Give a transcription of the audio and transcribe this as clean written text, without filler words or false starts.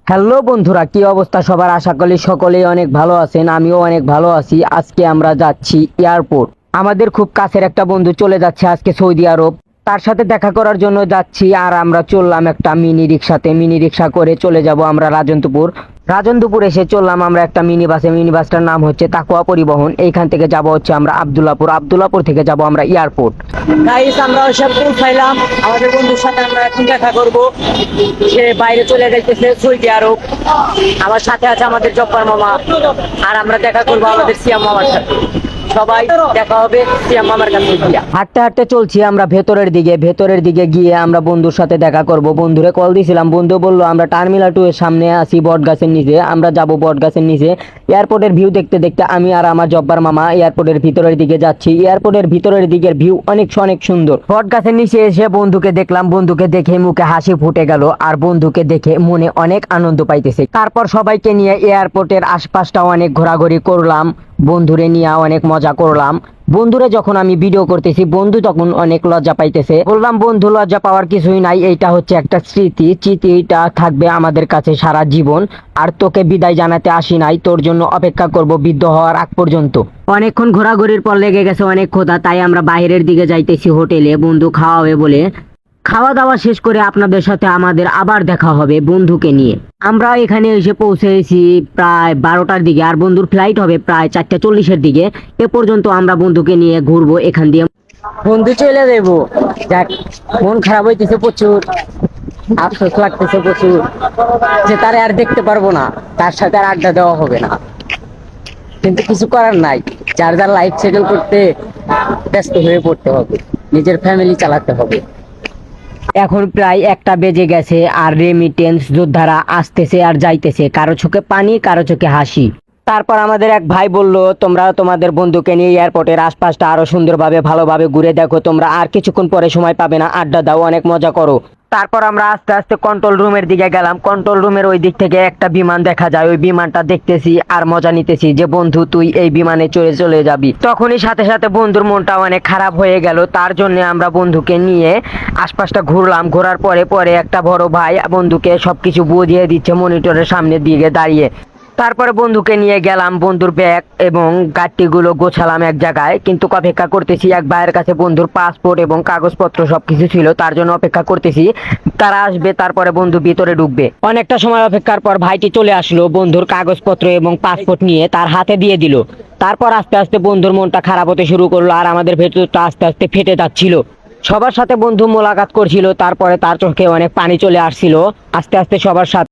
Hello বন্ধুরা, কি অবস্থা সবার? আশা করি সকলেই অনেক ভালো আছেন। আমিও অনেক ভালো আছি। আজকে আমরা যাচ্ছি এয়ারপোর্ট। আমাদের খুব কাছের একটা বন্ধু চলে যাচ্ছে আজকে সৌদি আরব। তার সাথে দেখা করার জন্য যাচ্ছি। আর আমরা চললাম একটা মিনি রিক্সা করে চলে যাব আমরা রাজন্তপুর। রাজন্তপুর এসে চললাম আমরা একটা মিনি বাসটার নাম হচ্ছে তাকুয়া পরিবহন। এইখান থেকে যাব হচ্ছে আমরা আব্দুল্লাপুর থেকে যাব আমরা এয়ারপোর্ট। গাইস, আমরা সব পৌঁছাইলাম। আমাদের বন্ধুর সাথে আমরা এখন দেখা করব। সে বাইরে চলে যাইতেছে সৌদি আরব। আমার সাথে আছে আমাদের জব্বার মামা। আর আমরা দেখা করবো আমাদের সিয়াম মামার সাথে। সবাই দেখা হবে সিয়াম মামার কাছে গিয়ে। হাঁটতে হাঁটতে চলছি আমরা ভেতরের দিকে গিয়ে আমরা বন্ধুর সাথে দেখা করব। বন্ধুরে কল দিয়েছিলাম, বন্ধু বললো আমরা টার্মিনাল 2 এর সামনে আছি বট গাছের নিচে, আমরা যাব বট গাছের নিচে। এয়ারপোর্টের ভিউ দেখতে দেখতে আমি আর আমার জব্বার মামা এয়ারপোর্টের ভিতরের দিকে যাচ্ছি। এয়ারপোর্টের ভিতরের দিকের ভিউ অনেক সুন্দর। বট গাছের নিচে এসে বন্ধুকে দেখলাম, বন্ধুকে দেখে মুখে হাসি ফুটে গেল। আর বন্ধুকে দেখে মনে অনেক আনন্দ পাইতেছে। তারপর সবাইকে নিয়ে এয়ারপোর্টের আশপাশটা অনেক ঘোরাঘুরি করলাম, বন্ধুরে নিয়ে অনেক মজা করলাম। বন্ধুরে যখন আমি ভিডিও করতেছি, বন্ধু তখন অনেক লজ্জা পাইতেছে। বললাম বন্ধু, লজ্জা পাওয়ার কিছুই নাই, এইটা হচ্ছে একটা স্মৃতিটা থাকবে আমাদের কাছে সারা জীবন। আর তোকে বিদায় জানাতে আসি নাই, তোর জন্য অপেক্ষা করব বৃদ্ধ হওয়ার আগ পর্যন্ত। অনেকক্ষণ ঘোরাঘুরির পর লেগে গেছে অনেক ক্ষুধা, তাই আমরা বাইরের দিকে যাইতেছি হোটেলে বন্ধু খাওয়াবে বলে। খাওয়া দাওয়া শেষ করে আপনাদের সাথে আমাদের আবার দেখা হবে বন্ধুকে নিয়ে। আমরা এখানে এসে পৌঁছেছি প্রায় 12টার দিকে, আর বন্ধুর ফ্লাইট হবে প্রায় 4:40-এর দিকে। এ পর্যন্ত আমরা বন্ধুকে নিয়ে ঘুরবো এখান দিয়ে। বন্ধু চলে যাবো, যাক, মন খারাপ হইতেছে প্রচুর, আফসোস লাগতেছে প্রচুর যে তারে আর দেখতে পারবো না, তার সাথে আর আড্ডা দেওয়া হবে না। কিন্তু কিছু করার নাই, যার যার লাইফ সেটেল করতে ব্যস্ত হয়ে পড়তে হবে, নিজের ফ্যামিলি চালাতে হবে। এখন প্রায় 1টা বেজে গেছে, আর রেমিটেন্স যোদ্ধারা আসতেছে আর যাইতেছে, কারো চোখে পানি কারো চোখে হাসি। তারপর আমাদের এক ভাই বলল, তোমরা তোমাদের বন্ধুকে নিয়ে এয়ারপোর্টের আশপাশটা আরো সুন্দরভাবে ভালোভাবে ঘুরে দেখো, তোমরা আর কিছুক্ষণ পরে সময় পাবে না, আড্ডা দাও, অনেক মজা করো। তারপর আমরা আস্তে আস্তে কন্ট্রোল রুমের দিকে গেলাম। কন্ট্রোল রুমের ওই দিক থেকে একটা বিমান দেখা যায়, ওই বিমানটা দেখতেছি আর মজা নিতেছি যে বন্ধু তুই এই বিমানে চলে যাবি। তখনই সাথে সাথে বন্ধুর মনটা অনেক খারাপ হয়ে গেল। তার জন্য আমরা বন্ধুকে নিয়ে আশপাশটা ঘুরলাম। ঘোরার পরে একটা বড় ভাই বন্ধুকে সবকিছু বুঝিয়ে দিচ্ছে মনিটরের সামনে দিকে দাঁড়িয়ে। তারপরে বন্ধুকে নিয়ে গেলাম, বন্ধুর ব্যাগ এবং গাড়িগুলো গোছালাম এক জায়গায়। কিন্তু অপেক্ষা করতেছি এক ভাইয়ের কাছে বন্ধুর পাসপোর্ট এবং কাগজপত্র সবকিছু ছিল, তার জন্য অপেক্ষা করতেছি তারা আসবে, তারপরে বন্ধু ভিতরে ঢুকবে। অনেকটা সময় অপেক্ষার পর ভাইটি চলে আসলো বন্ধুর কাগজপত্র এবং পাসপোর্ট নিয়ে তার হাতে দিয়ে দিল। তারপর আস্তে আস্তে বন্ধুর মনটা খারাপ হতে শুরু করলো, আর আমাদের ভেতরটা আস্তে আস্তে ফেটে যাচ্ছিল। সবার সাথে বন্ধু মোলাকাত করছিল, তারপরে তার চোখে অনেক পানি চলে আসছিল। আস্তে আস্তে সবার সাথে